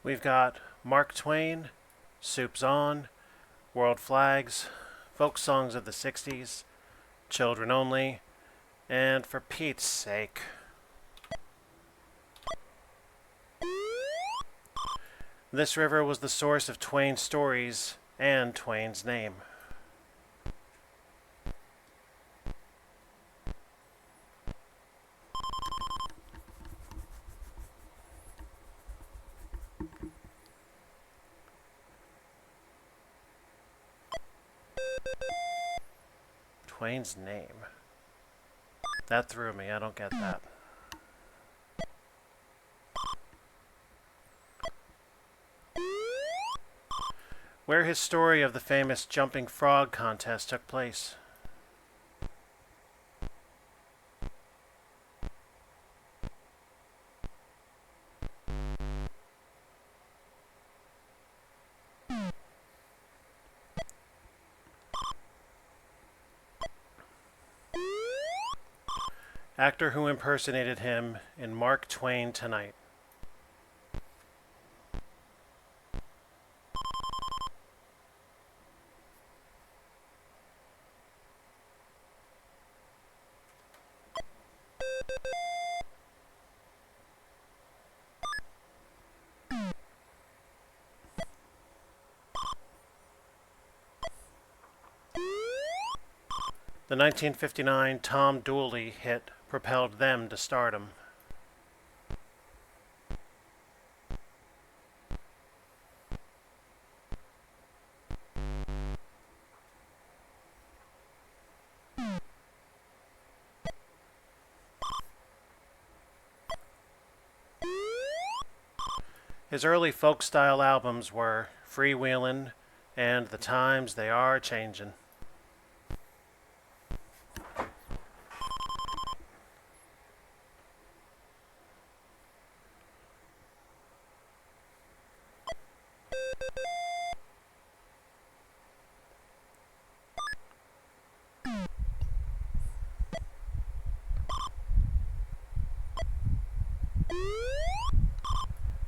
We've got Mark Twain, Soup's On, World Flags, Folk Songs of the 60s, Children Only, and for Pete's sake. This river was the source of Twain's stories and Twain's name. Twain's name. That threw me. I don't get that. Where his story of the famous jumping frog contest took place. Actor who impersonated him in Mark Twain Tonight. The 1959 Tom Dooley hit propelled them to stardom. His early folk-style albums were Freewheelin' and The Times They Are Changin'.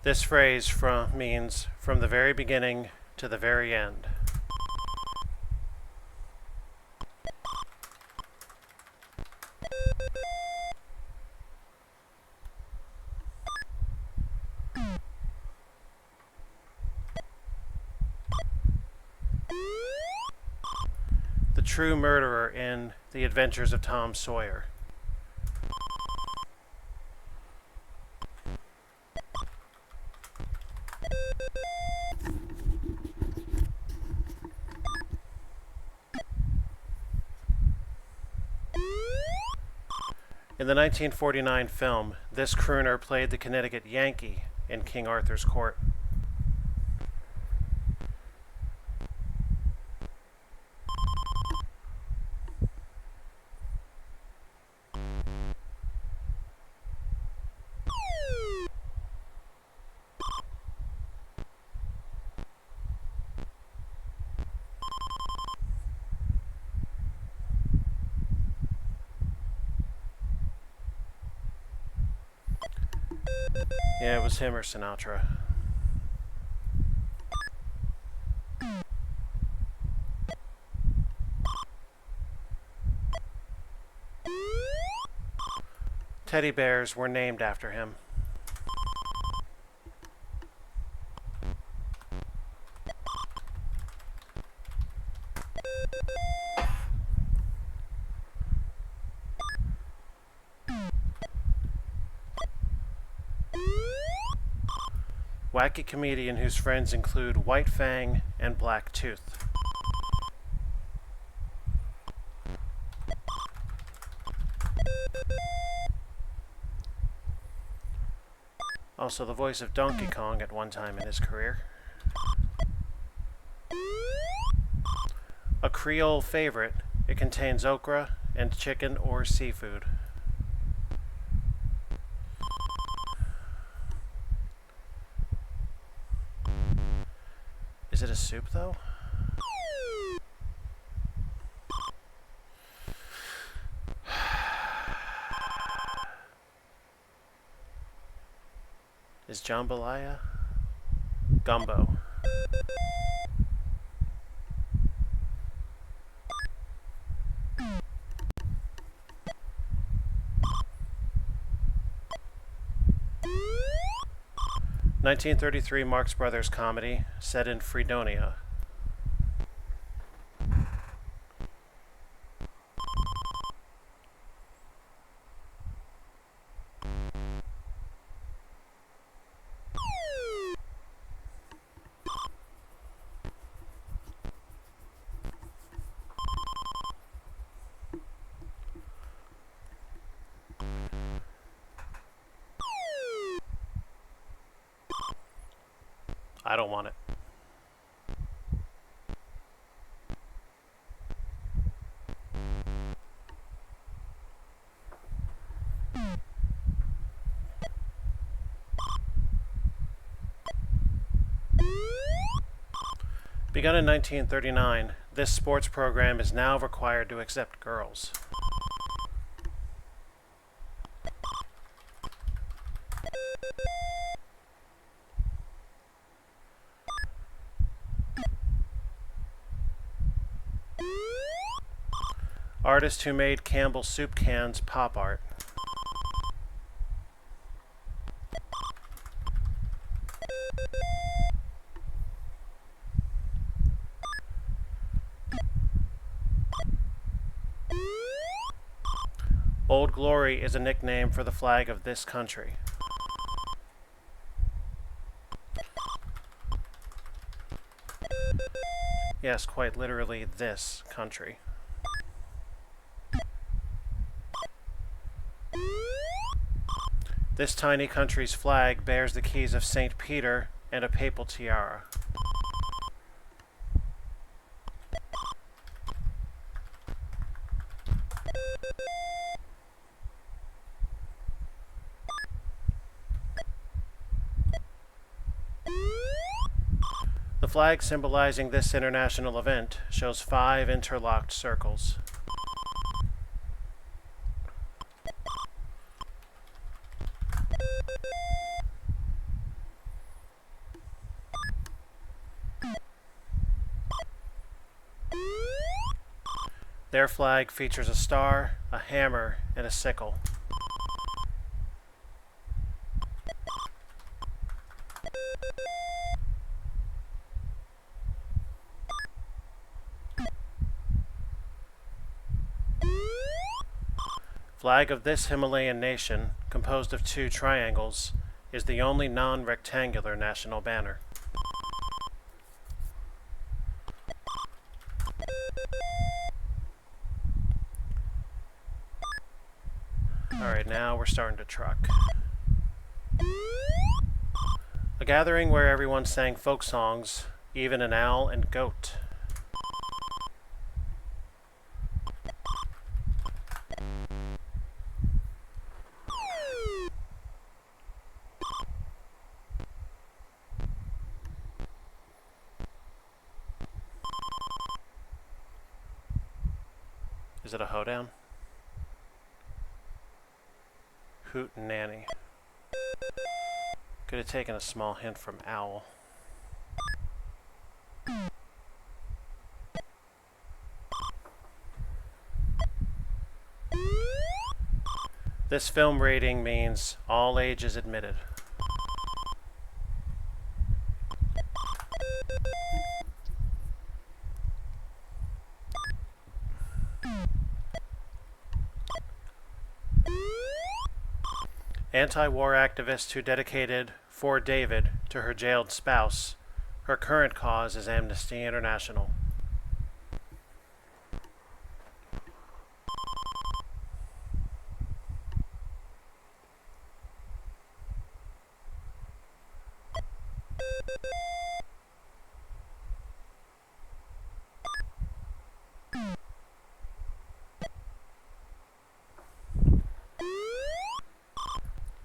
This phrase means from the very beginning to the very end. The true murderer in The Adventures of Tom Sawyer. In the 1949 film, this crooner played the Connecticut Yankee in King Arthur's Court. Yeah, it was him or Sinatra. Teddy bears were named after him. Wacky comedian whose friends include White Fang and Black Tooth. Also the voice of Donkey Kong at one time in his career. A Creole favorite, it contains okra and chicken or seafood. Is it a soup, though? Is jambalaya? Gumbo. (1933) Marx Brothers comedy set in Fredonia. I don't want it. Begun in 1939, this sports program is now required to accept girls. Artist who made Campbell soup cans pop art. Old Glory is a nickname for the flag of this country. Yes, quite literally this country. This tiny country's flag bears the keys of St. Peter and a papal tiara. The flag symbolizing this international event shows 5 interlocked circles. Their flag features a star, a hammer, and a sickle. Flag of this Himalayan nation, composed of 2 triangles, is the only non-rectangular national banner. Alright, now we're starting to truck. A gathering where everyone sang folk songs, even an owl and goat. Is it a hoedown? Hoot and nanny. Could have taken a small hint from owl. This film rating means all ages admitted. Anti-war activist who dedicated For David to her jailed spouse. Her current cause is Amnesty International.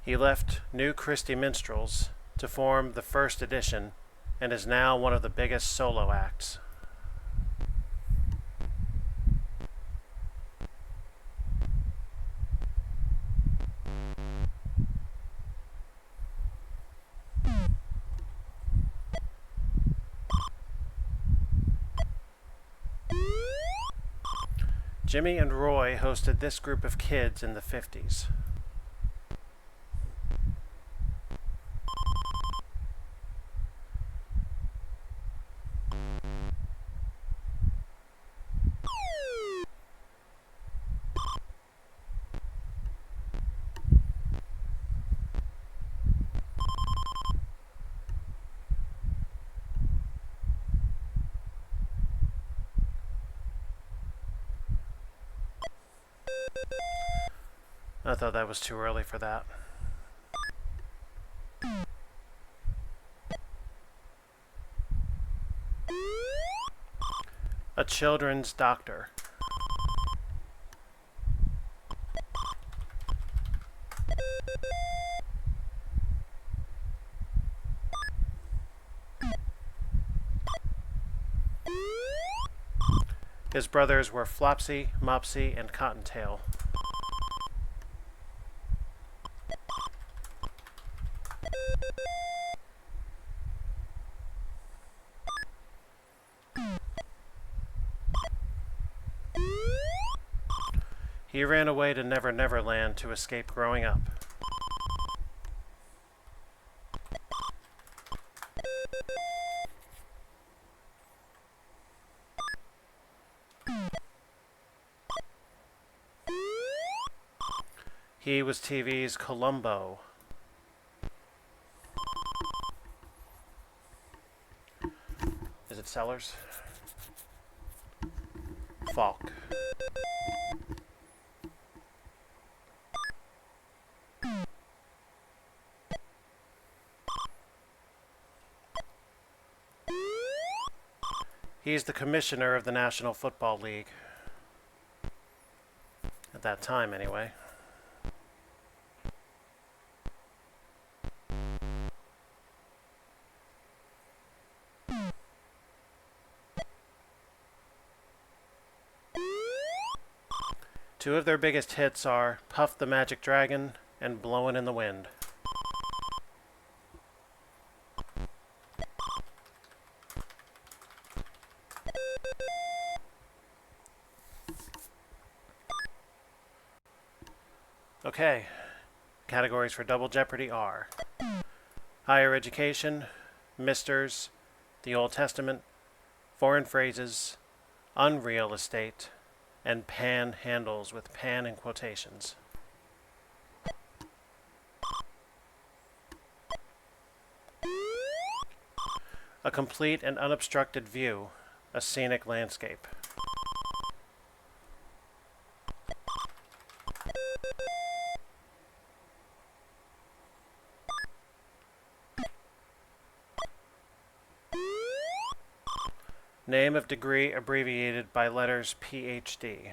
He left New Christie Minstrels to form the first edition and is now one of the biggest solo acts. Jimmy and Roy hosted this group of kids in the 50s. I thought that was too early for that. A children's doctor. His brothers were Flopsy, Mopsy, and Cottontail. He ran away to Never Never Land to escape growing up. He was TV's Columbo. Is it Sellers? Falk. He's the commissioner of the National Football League. At that time, anyway. Two of their biggest hits are Puff the Magic Dragon and Blowin' in the Wind. Okay, categories for Double Jeopardy are Higher Education, Misters, the Old Testament, Foreign Phrases, Unreal Estate, and Panhandles with pan in quotations. A complete and unobstructed view, a scenic landscape. Name of degree abbreviated by letters PhD.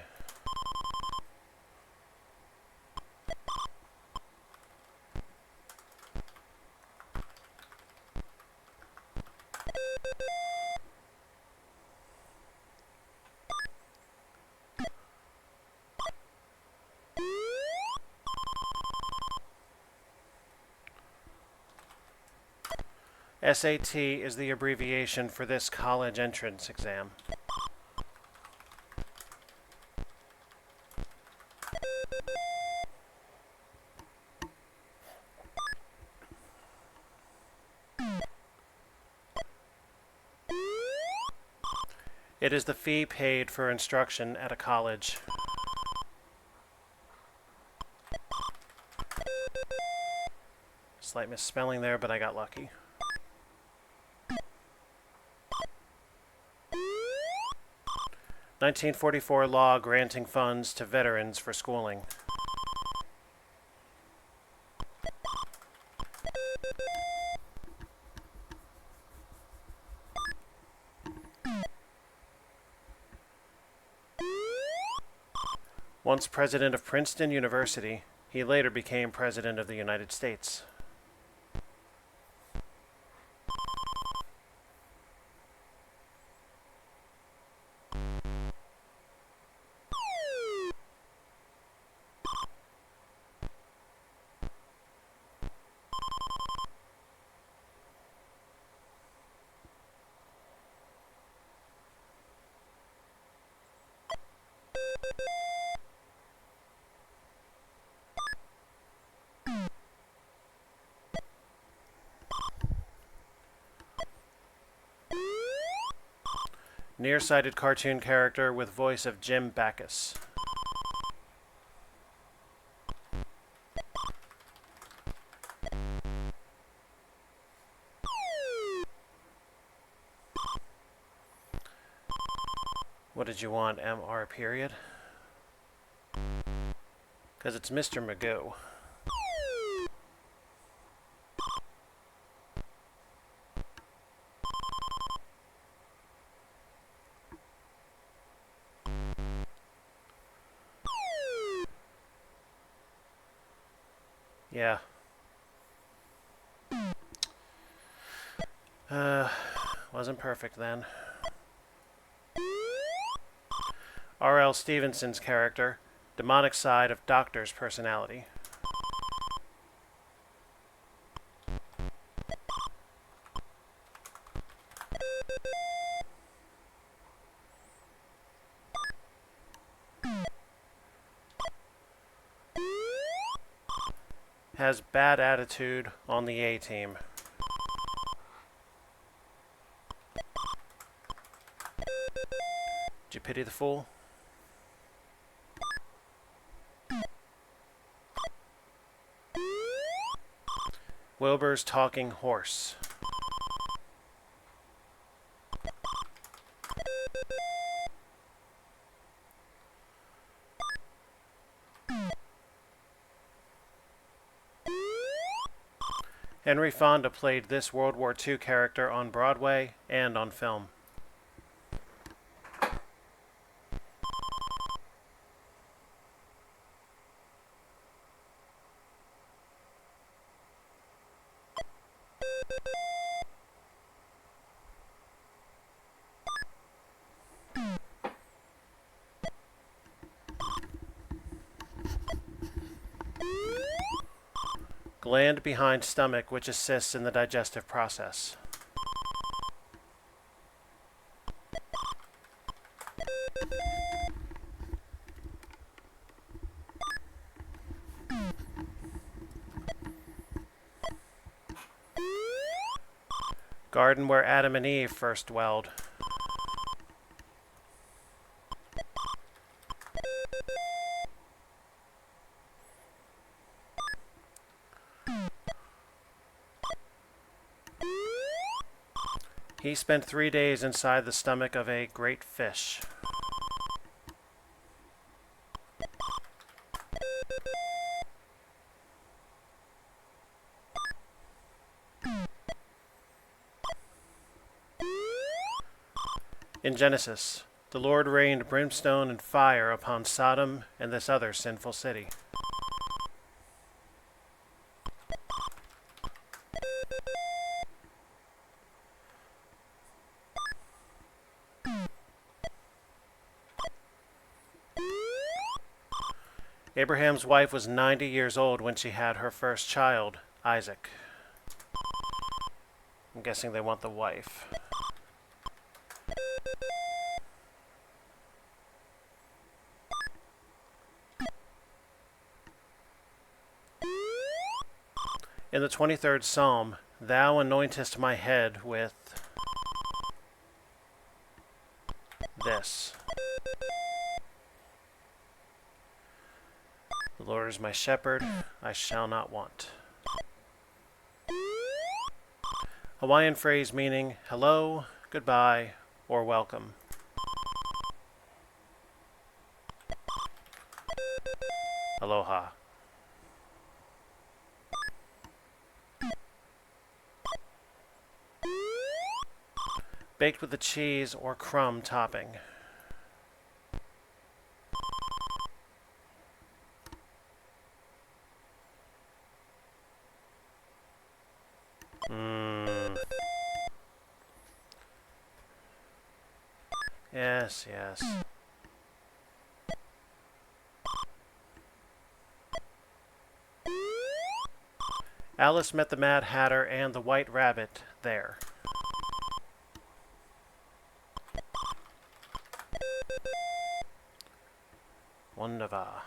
SAT is the abbreviation for this college entrance exam. It is the fee paid for instruction at a college. Slight misspelling there, but I got lucky. (1944) law granting funds to veterans for schooling. Once president of Princeton University, he later became president of the United States. Nearsighted cartoon character with voice of Jim Backus. What did you want, MR period? Because it's Mr. Magoo. Yeah. Wasn't perfect then. R.L. Stevenson's character, demonic side of Doctor's personality. Has bad attitude on the A-team. Did you pity the fool? Wilbur's talking horse. Henry Fonda played this World War II character on Broadway and on film. Gland behind stomach which assists in the digestive process. Garden where Adam and Eve first dwelled. He spent 3 days inside the stomach of a great fish. In Genesis, the Lord rained brimstone and fire upon Sodom and this other sinful city. Abraham's wife was 90 years old when she had her first child, Isaac. I'm guessing they want the wife. In the 23rd Psalm, thou anointest my head with this. The Lord is my shepherd, I shall not want. Hawaiian phrase meaning hello, goodbye, or welcome. Aloha. Baked with a cheese or crumb topping. Yes, yes. Alice met the Mad Hatter and the White Rabbit there. Wunderbar.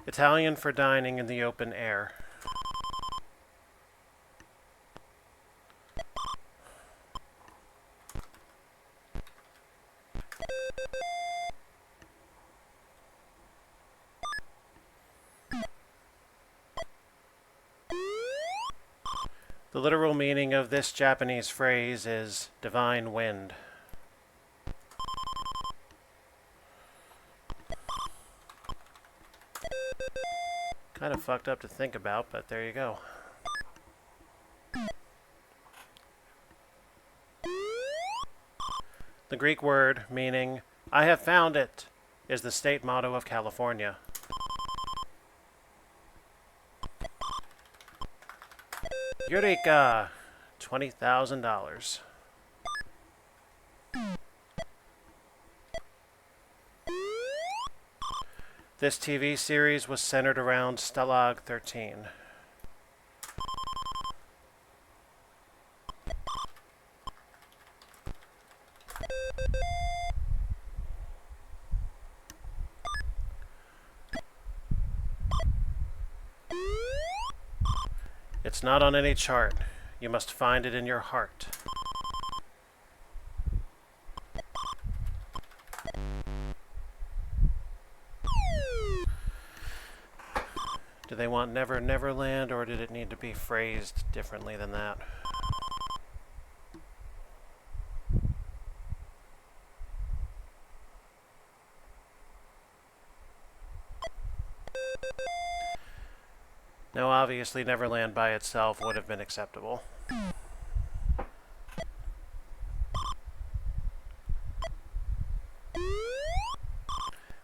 Italian for dining in the open air. The literal meaning of this Japanese phrase is divine wind. Kind of fucked up to think about, but there you go. The Greek word meaning, I have found it, is the state motto of California. Eureka! $20,000. This TV series was centered around Stalag 13. It's not on any chart. You must find it in your heart. Do they want Never Neverland, or did it need to be phrased differently than that? No, obviously Neverland by itself would have been acceptable.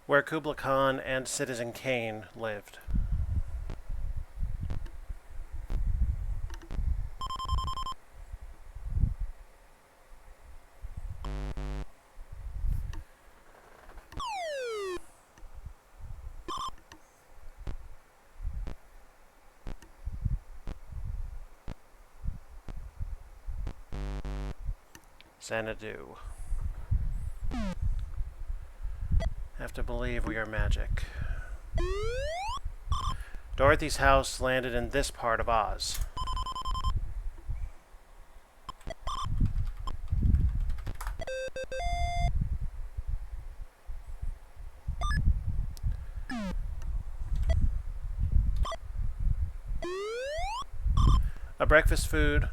Where Kublai Khan and Citizen Kane lived. Xanadu. Have to believe we are magic. Dorothy's house landed in this part of Oz. A breakfast food,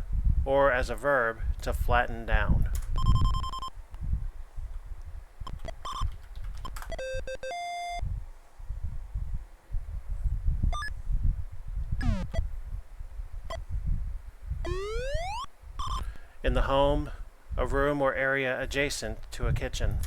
or as a verb, to flatten down. In the home, a room or area adjacent to a kitchen.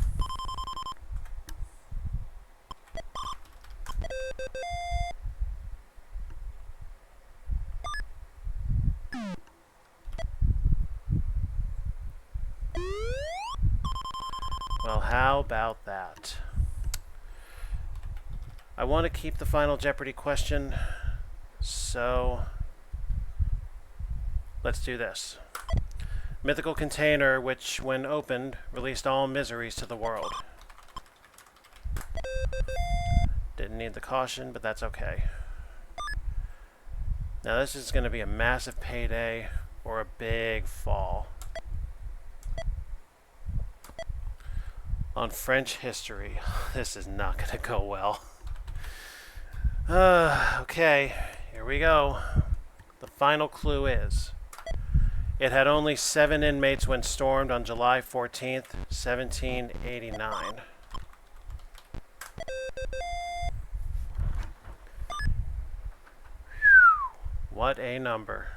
Well, how about that? I want to keep the final Jeopardy question, so let's do this. Mythical container which, when opened, released all miseries to the world. Didn't need the caution, but that's okay. Now this is going to be a massive payday or a big fall. On French history, this is not going to go well. Okay, here we go. The final clue is, it had only 7 inmates when stormed on July 14th, 1789. What a number.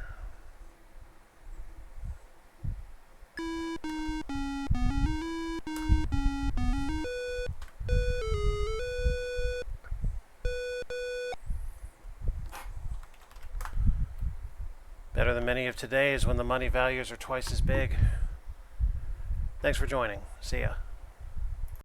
Better than many of today's when the money values are twice as big. Thanks for joining. See ya.